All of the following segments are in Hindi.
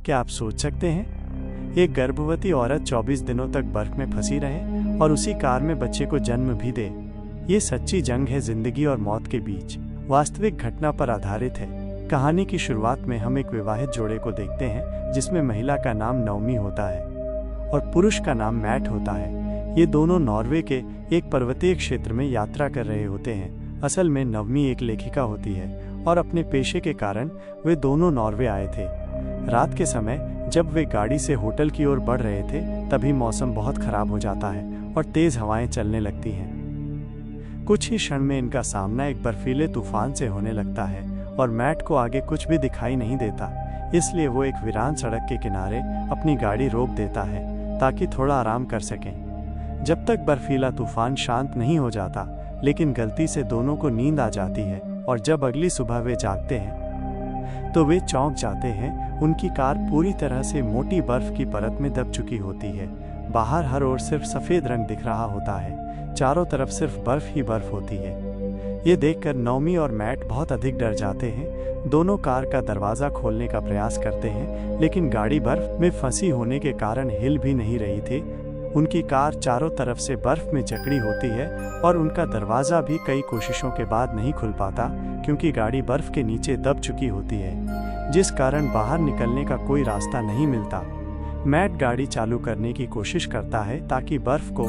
क्या आप सोच सकते हैं, एक गर्भवती औरत 24 दिनों तक बर्फ में फंसी रहे और उसी कार में बच्चे को जन्म भी दे। ये सच्ची जंग है जिंदगी और मौत के बीच, वास्तविक घटना पर आधारित है। कहानी की शुरुआत में हम एक विवाहित जोड़े को देखते हैं जिसमें महिला का नाम नवमी होता है और पुरुष का नाम मैट होता है। ये दोनों नॉर्वे के एक पर्वतीय क्षेत्र में यात्रा कर रहे होते हैं। असल में नवमी एक लेखिका होती है और अपने पेशे के कारण वे दोनों नॉर्वे आए थे। रात के समय जब वे गाड़ी से होटल की ओर बढ़ रहे थे तभी मौसम बहुत खराब हो जाता है और तेज हवाएं चलने लगती हैं। कुछ ही क्षण में इनका सामना एक बर्फीले तूफान से होने लगता है और मैट को आगे कुछ भी दिखाई नहीं देता, इसलिए वो एक वीरान सड़क के किनारे अपनी गाड़ी रोक देता है ताकि थोड़ा आराम कर सकें। जब तक बर्फीला तूफान शांत नहीं हो जाता, लेकिन गलती से दोनों को नींद आ जाती है और जब अगली सुबह वे जागते हैं तो वे चौंक जाते हैं। उनकी कार पूरी तरह से मोटी बर्फ की परत में दब चुकी होती है। बाहर हर ओर सिर्फ सफ़ेद रंग दिख रहा होता है, चारों तरफ सिर्फ बर्फ ही बर्फ होती है। ये देखकर नवमी और मैट बहुत अधिक डर जाते हैं। दोनों कार का दरवाज़ा खोलने का प्रयास करते हैं, लेकिन गाड़ी बर्फ में फंसी होने के कारण हिल भी नहीं रही थी। उनकी कार चारों तरफ से बर्फ में जकड़ी होती है और उनका दरवाज़ा भी कई कोशिशों के बाद नहीं खुल पाता क्योंकि गाड़ी बर्फ के नीचे दब चुकी होती है, जिस कारण बाहर निकलने का कोई रास्ता नहीं मिलता। मैट गाड़ी चालू करने की कोशिश करता है ताकि बर्फ को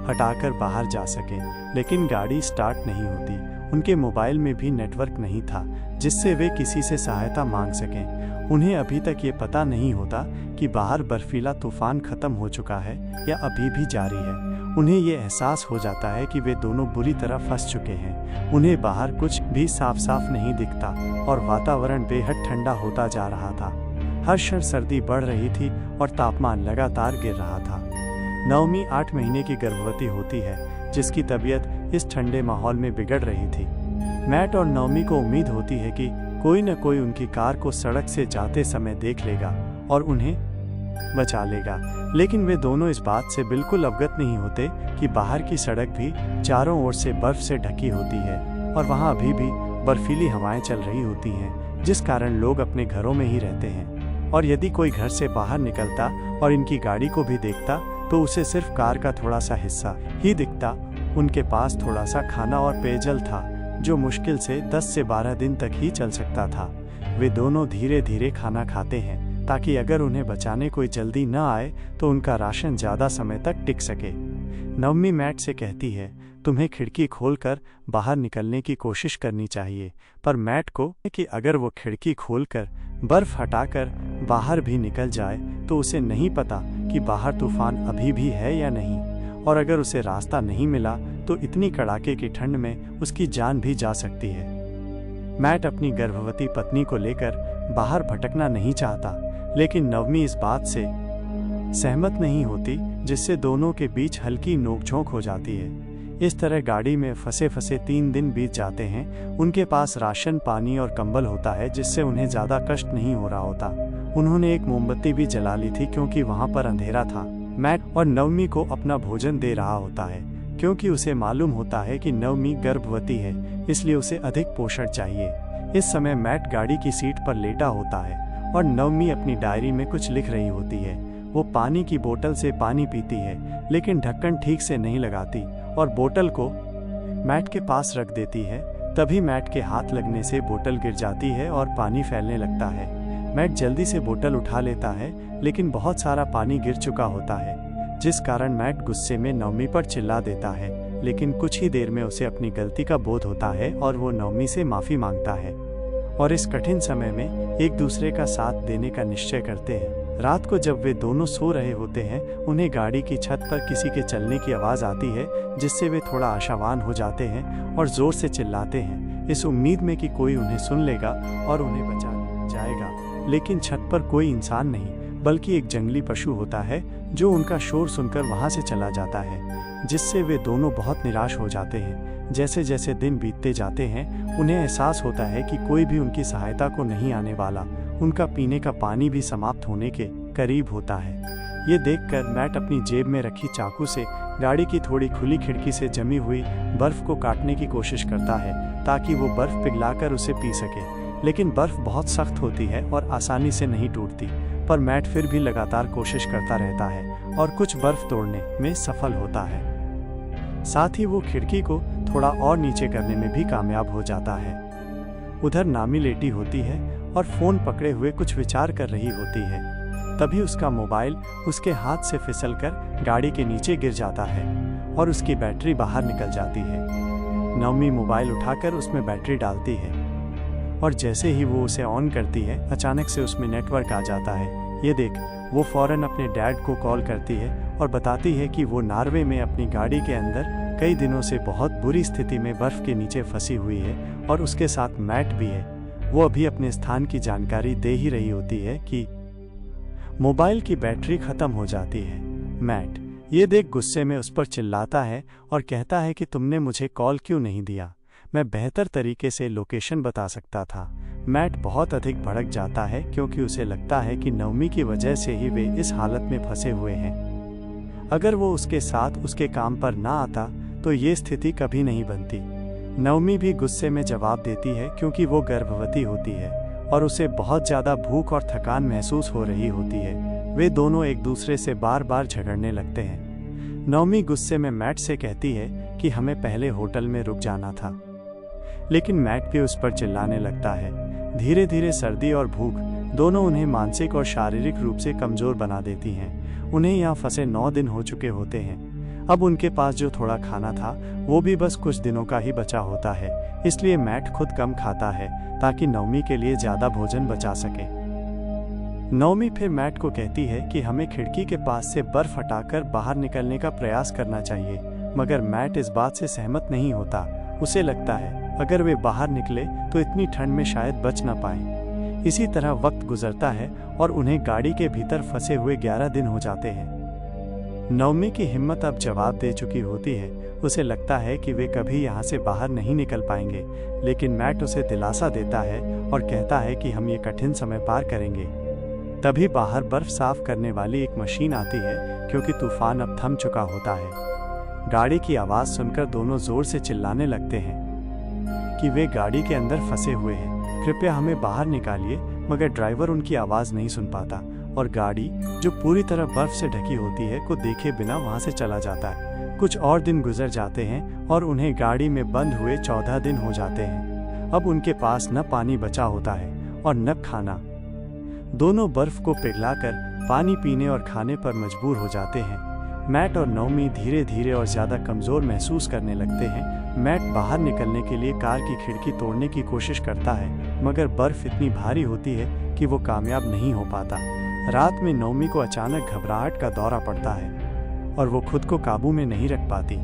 हटाकर बाहर जा सके, लेकिन गाड़ी स्टार्ट नहीं होती। उनके मोबाइल में भी नेटवर्क नहीं था जिससे वे किसी से सहायता मांग सकें। उन्हें अभी तक ये पता नहीं होता कि बाहर बर्फीला तूफान खत्म हो चुका है या अभी भी जारी है। उन्हें ये एहसास हो जाता है कि वे दोनों बुरी तरह फंस चुके हैं। उन्हें बाहर कुछ भी साफ साफ नहीं दिखता और वातावरण बेहद ठंडा होता जा रहा था। हर क्षण सर्दी बढ़ रही थी और तापमान लगातार गिर रहा था। नवमी 8 महीने की गर्भवती होती है जिसकी तबीयत इस ठंडे माहौल में बिगड़ रही थी। मैट और नवमी को उम्मीद होती है कि कोई न कोई उनकी कार को सड़क से जाते समय देख लेगा और उन्हें बचा लेगा, लेकिन वे दोनों इस बात से बिल्कुल अवगत नहीं होते कि बाहर की सड़क भी चारों ओर से बर्फ से ढकी होती है और वहां अभी भी बर्फीली हवाएं चल रही होती हैं, जिस कारण लोग अपने घरों में ही रहते हैं। और यदि कोई घर से बाहर निकलता और इनकी गाड़ी को भी देखता तो उसे सिर्फ कार का थोड़ा सा हिस्सा ही दिखता। उनके पास थोड़ा सा खाना और पेयजल था जो मुश्किल से 10 से 12 दिन तक ही चल सकता था। वे दोनों धीरे धीरे खाना खाते हैं ताकि अगर उन्हें बचाने कोई जल्दी न आए तो उनका राशन ज़्यादा समय तक टिक सके। नवमी मैट से कहती है, तुम्हें खिड़की खोलकर बाहर निकलने की कोशिश करनी चाहिए, पर मैट को कि अगर वो खिड़की खोलकर बर्फ हटाकर बाहर भी निकल जाए तो उसे नहीं पता कि बाहर तूफान अभी भी है या नहीं, और अगर उसे रास्ता नहीं मिला तो इतनी कड़ाके की ठंड में उसकी जान भी जा सकती है। मैट अपनी गर्भवती पत्नी को लेकर बाहर भटकना नहीं चाहता, लेकिन नवमी इस बात से सहमत नहीं होती, जिससे दोनों के बीच हल्की नोकझोंक हो जाती है। इस तरह गाड़ी में फंसे फंसे 3 दिन बीत जाते हैं। उनके पास राशन, पानी और कंबल होता है जिससे उन्हें ज़्यादा कष्ट नहीं हो रहा होता। उन्होंने एक मोमबत्ती भी जला ली थी क्योंकि वहाँ पर अंधेरा था। मैट और नवमी को अपना भोजन दे रहा होता है क्योंकि उसे मालूम होता है कि नवमी गर्भवती है, इसलिए उसे अधिक पोषण चाहिए। इस समय मैट गाड़ी की सीट पर लेटा होता है और नवमी अपनी डायरी में कुछ लिख रही होती है। वो पानी की बोतल से पानी पीती है लेकिन ढक्कन ठीक से नहीं लगाती और बोतल को मैट के पास रख देती है। तभी मैट के हाथ लगने से बोतल गिर जाती है और पानी फैलने लगता है। मैट जल्दी से बोतल उठा लेता है लेकिन बहुत सारा पानी गिर चुका होता है, जिस कारण मैट गुस्से में नवमी पर चिल्ला देता है। लेकिन कुछ ही देर में उसे अपनी गलती का बोध होता है और वो नवमी से माफ़ी मांगता है और इस कठिन समय में एक दूसरे का साथ देने का निश्चय करते हैं। रात को जब वे दोनों सो रहे होते हैं, उन्हें गाड़ी की छत पर किसी के चलने की आवाज़ आती है, जिससे वे थोड़ा आशावान हो जाते हैं और ज़ोर से चिल्लाते हैं, इस उम्मीद में कि कोई उन्हें सुन लेगा और उन्हें बचा जाएगा। लेकिन छत पर कोई इंसान नहीं बल्कि एक जंगली पशु होता है जो उनका शोर सुनकर वहाँ से चला जाता है, जिससे वे दोनों बहुत निराश हो जाते हैं। जैसे जैसे दिन बीतते जाते हैं, उन्हें एहसास होता है कि कोई भी उनकी सहायता को नहीं आने वाला। उनका पीने का पानी भी समाप्त होने के करीब होता है। ये देखकर मैट अपनी जेब में रखी चाकू से गाड़ी की थोड़ी खुली खिड़की से जमी हुई बर्फ को काटने की कोशिश करता है ताकि वो बर्फ पिघलाकर उसे पी सके, लेकिन बर्फ बहुत सख्त होती है और आसानी से नहीं टूटती। पर मैट फिर भी लगातार कोशिश करता रहता है और कुछ बर्फ तोड़ने में सफल होता है। साथ ही वो खिड़की को थोड़ा और नीचे करने में भी कामयाब हो जाता है। उधर नामी लेटी होती है और फोन पकड़े हुए कुछ विचार कर रही होती है। तभी उसका मोबाइल उसके हाथ से फिसलकर गाड़ी के नीचे गिर जाता है और उसकी बैटरी बाहर निकल जाती है। नवमी मोबाइल उठाकर उसमें बैटरी डालती है और जैसे ही वो उसे ऑन करती है, अचानक से उसमें नेटवर्क आ जाता है। ये देख वो फौरन अपने डैड को कॉल करती है और बताती है कि वो नॉर्वे में अपनी गाड़ी के अंदर कई दिनों से बहुत बुरी स्थिति में बर्फ के नीचे फंसी हुई है और उसके साथ मैट भी है। वो अभी अपने स्थान की जानकारी दे ही रही होती है कि मोबाइल की बैटरी खत्म हो जाती है। मैट ये देख गुस्से में उस पर चिल्लाता है और कहता है कि तुमने मुझे कॉल क्यों नहीं दिया, मैं बेहतर तरीके से लोकेशन बता सकता था। मैट बहुत अधिक भड़क जाता है क्योंकि उसे लगता है कि नवमी की वजह से ही वे इस हालत में फंसे हुए हैं। अगर वो उसके साथ उसके काम पर ना आता तो ये स्थिति कभी नहीं बनती। नवमी भी गुस्से में जवाब देती है क्योंकि वो गर्भवती होती है और उसे बहुत ज़्यादा भूख और थकान महसूस हो रही होती है। वे दोनों एक दूसरे से बार बार झगड़ने लगते हैं। नवमी गुस्से में मैट से कहती है कि हमें पहले होटल में रुक जाना था, लेकिन मैट भी उस पर चिल्लाने लगता है। धीरे धीरे सर्दी और भूख दोनों उन्हें मानसिक और शारीरिक रूप से कमज़ोर बना देती हैं। उन्हें यहाँ फंसे 9 दिन हो चुके होते हैं। अब उनके पास जो थोड़ा खाना था वो भी बस कुछ दिनों का ही बचा होता है, इसलिए मैट खुद कम खाता है ताकि नवमी के लिए ज़्यादा भोजन बचा सके। नवमी फिर मैट को कहती है कि हमें खिड़की के पास से बर्फ हटाकर बाहर निकलने का प्रयास करना चाहिए, मगर मैट इस बात से सहमत नहीं होता। उसे लगता है अगर वे बाहर निकले तो इतनी ठंड में शायद बच ना पाएं। इसी तरह वक्त गुजरता है और उन्हें गाड़ी के भीतर फंसे हुए 11 दिन हो जाते हैं। नवमी की हिम्मत अब जवाब दे चुकी होती है। उसे लगता है कि वे कभी यहाँ से बाहर नहीं निकल पाएंगे, लेकिन मैट उसे दिलासा देता है और कहता है कि हम ये कठिन समय पार करेंगे। तभी बाहर बर्फ साफ करने वाली एक मशीन आती है क्योंकि तूफान अब थम चुका होता है। गाड़ी की आवाज़ सुनकर दोनों जोर से चिल्लाने लगते हैं कि वे गाड़ी के अंदर फंसे हुए हैं, कृपया हमें बाहर निकालिए। मगर ड्राइवर उनकी आवाज़ नहीं सुन पाता और गाड़ी जो पूरी तरह बर्फ से ढकी होती है को देखे बिना वहां से चला जाता है। कुछ और दिन गुजर जाते हैं और उन्हें गाड़ी में बंद हुए 14 दिन हो जाते हैं। अब उनके पास न पानी बचा होता है और न खाना। दोनों बर्फ को पिघलाकर पानी पीने और खाने पर मजबूर हो जाते हैं। मैट और नवमी धीरे धीरे और ज़्यादा कमज़ोर महसूस करने लगते हैं। मैट बाहर निकलने के लिए कार की खिड़की तोड़ने की कोशिश करता है, मगर बर्फ इतनी भारी होती है कि वो कामयाब नहीं हो पाता। रात में नवमी को अचानक घबराहट का दौरा पड़ता है और वो खुद को काबू में नहीं रख पाती।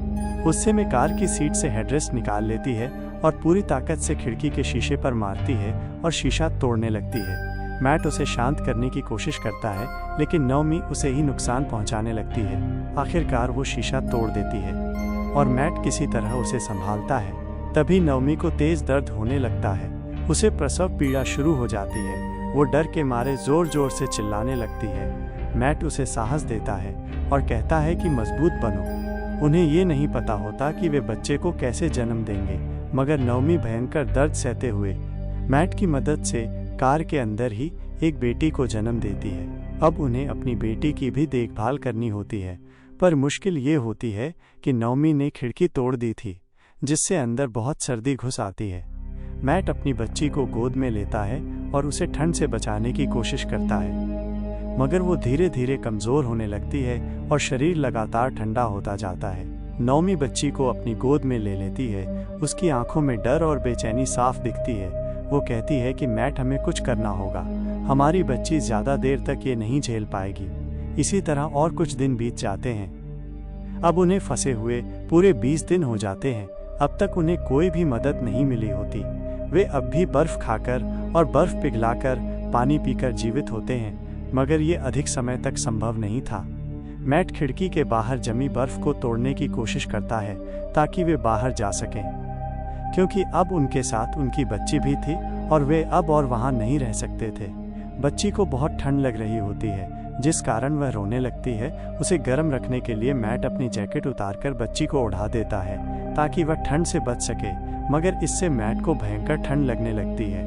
गुस्से में कार की सीट से हेडरेस्ट निकाल लेती है और पूरी ताकत से खिड़की के शीशे पर मारती है और शीशा तोड़ने लगती है। मैट उसे शांत करने की कोशिश करता है, लेकिन नवमी उसे ही नुकसान पहुंचाने लगती है। आखिरकार वो शीशा तोड़ देती है और मैट किसी तरह उसे संभालता है। तभी नवमी को तेज दर्द होने लगता है। उसे प्रसव पीड़ा शुरू हो जाती है। वो डर के मारे जोर जोर से चिल्लाने लगती है। मैट उसे साहस देता है और कहता है कि मजबूत बनो। उन्हें ये नहीं पता होता कि वे बच्चे को कैसे जन्म देंगे, मगर नवमी भयंकर दर्द सहते हुए मैट की मदद से कार के अंदर ही एक बेटी को जन्म देती है। अब उन्हें अपनी बेटी की भी देखभाल करनी होती है, पर मुश्किल ये होती है कि नवमी ने खिड़की तोड़ दी थी, जिससे अंदर बहुत सर्दी घुस आती है। मैट अपनी बच्ची को गोद में लेता है और उसे ठंड से बचाने की कोशिश करता है, मगर वो धीरे धीरे कमज़ोर होने लगती है और शरीर लगातार ठंडा होता जाता है। नवमी बच्ची को अपनी गोद में ले लेती है। उसकी आंखों में डर और बेचैनी साफ दिखती है। वो कहती है कि मैट हमें कुछ करना होगा, हमारी बच्ची ज़्यादा देर तक ये नहीं झेल पाएगी। इसी तरह और कुछ दिन बीत जाते हैं। अब उन्हें फंसे हुए पूरे 20 दिन हो जाते हैं। अब तक उन्हें कोई भी मदद नहीं मिली होती। वे अब भी बर्फ खाकर और बर्फ पिघलाकर पानी पीकर जीवित होते हैं, मगर ये अधिक समय तक संभव नहीं था। मैट खिड़की के बाहर जमी बर्फ को तोड़ने की कोशिश करता है ताकि वे बाहर जा सकें, क्योंकि अब उनके साथ उनकी बच्ची भी थी और वे अब और वहाँ नहीं रह सकते थे। बच्ची को बहुत ठंड लग रही होती है, जिस कारण वह रोने लगती है। उसे गर्म रखने के लिए मैट अपनी जैकेट उतारकर बच्ची को ओढ़ा देता है ताकि वह ठंड से बच सके, मगर इससे मैट को भयंकर ठंड लगने लगती है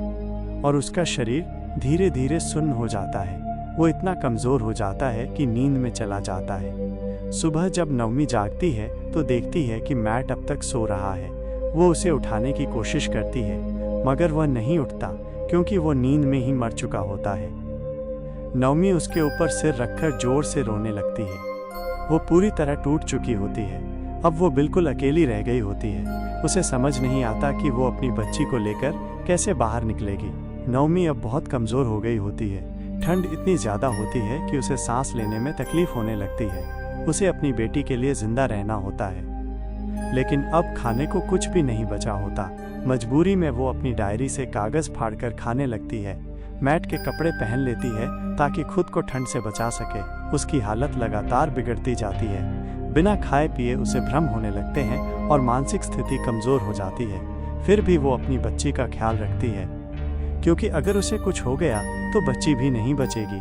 और उसका शरीर धीरे धीरे सुन्न हो जाता है। वो इतना कमज़ोर हो जाता है कि नींद में चला जाता है। सुबह जब नवमी जागती है तो देखती है कि मैट अब तक सो रहा है। वो उसे उठाने की कोशिश करती है, मगर वह नहीं उठता क्योंकि वो नींद में ही मर चुका होता है। नवमी उसके ऊपर सिर रखकर जोर से रोने लगती है। वो पूरी तरह टूट चुकी होती है। अब वो बिल्कुल अकेली रह गई होती है। उसे समझ नहीं आता कि वो अपनी बच्ची को लेकर कैसे बाहर निकलेगी। नवमी अब बहुत कमज़ोर हो गई होती है। ठंड इतनी ज़्यादा होती है कि उसे सांस लेने में तकलीफ होने लगती है। उसे अपनी बेटी के लिए जिंदा रहना होता है, लेकिन अब खाने को कुछ भी नहीं बचा होता। मजबूरी में वो अपनी डायरी से कागज़ फाड़कर खाने लगती है। मैट के कपड़े पहन लेती है ताकि खुद को ठंड से बचा सके। उसकी हालत लगातार बिगड़ती जाती है। बिना खाए पिए उसे भ्रम होने लगते हैं और मानसिक स्थिति कमज़ोर हो जाती है। फिर भी वो अपनी बच्ची का ख्याल रखती है, क्योंकि अगर उसे कुछ हो गया तो बच्ची भी नहीं बचेगी।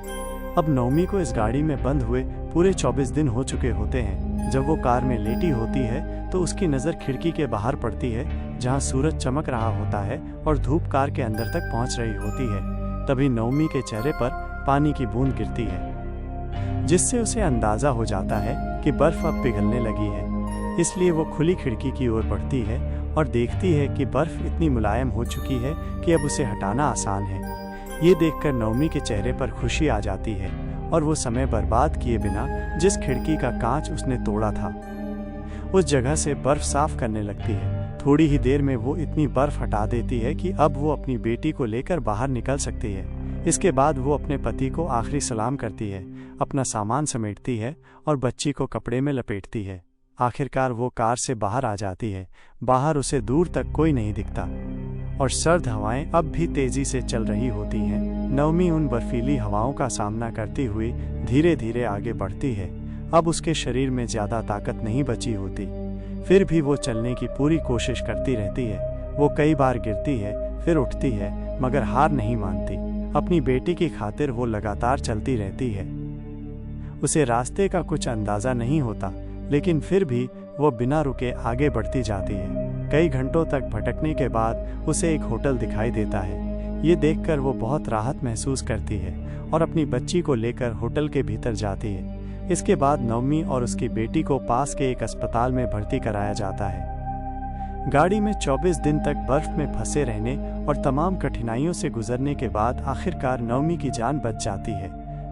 अब नवमी को इस गाड़ी में बंद हुए पूरे 24 दिन हो चुके होते हैं। जब वो कार में लेटी होती है तो उसकी नज़र खिड़की के बाहर पड़ती है, जहां सूरज चमक रहा होता है और धूप कार के अंदर तक पहुंच रही होती है। तभी नवमी के चेहरे पर पानी की बूंद गिरती है, जिससे उसे अंदाज़ा हो जाता है कि बर्फ़ अब पिघलने लगी है। इसलिए वो खुली खिड़की की ओर बढ़ती है और देखती है कि बर्फ़ इतनी मुलायम हो चुकी है कि अब उसे हटाना आसान है। ये देखकर नवमी के चेहरे पर खुशी आ जाती है और वो समय बर्बाद किए बिना जिस खिड़की का कांच उसने तोड़ा था, उस जगह से बर्फ़ साफ करने लगती है। थोड़ी ही देर में वो इतनी बर्फ़ हटा देती है कि अब वो अपनी बेटी को लेकर बाहर निकल सकती है। इसके बाद वो अपने पति को आखिरी सलाम करती है, अपना सामान समेटती है और बच्ची को कपड़े में लपेटती है। आखिरकार वो कार से बाहर आ जाती है। बाहर उसे दूर तक कोई नहीं दिखता और सर्द हवाएं अब भी तेजी से चल रही होती हैं। नवमी उन बर्फीली हवाओं का सामना करती हुई धीरे धीरे आगे बढ़ती है। अब उसके शरीर में ज़्यादा ताकत नहीं बची होती, फिर भी वो चलने की पूरी कोशिश करती रहती है। वो कई बार गिरती है, फिर उठती है, मगर हार नहीं मानती। अपनी बेटी की खातिर वो लगातार चलती रहती है। उसे रास्ते का कुछ अंदाज़ा नहीं होता, लेकिन फिर भी वो बिना रुके आगे बढ़ती जाती है। कई घंटों तक भटकने के बाद उसे एक होटल दिखाई देता है। ये देखकर वो बहुत राहत महसूस करती है और अपनी बच्ची को लेकर होटल के भीतर जाती है। इसके बाद नवमी और उसकी बेटी को पास के एक अस्पताल में भर्ती कराया जाता है। गाड़ी में 24 दिन तक बर्फ में फंसे रहने और तमाम कठिनाइयों से गुजरने के बाद आखिरकार नवमी की जान बच जाती है।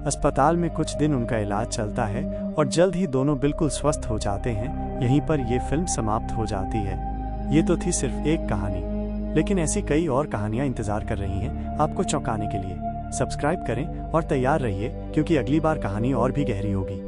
अस्पताल में कुछ दिन उनका इलाज चलता है और जल्द ही दोनों बिल्कुल स्वस्थ हो जाते हैं। यहीं पर ये फिल्म समाप्त हो जाती है। ये तो थी सिर्फ एक कहानी, लेकिन ऐसी कई और कहानियां इंतजार कर रही हैं आपको चौंकाने के लिए। सब्सक्राइब करें और तैयार रहिए, क्योंकि अगली बार कहानी और भी गहरी होगी।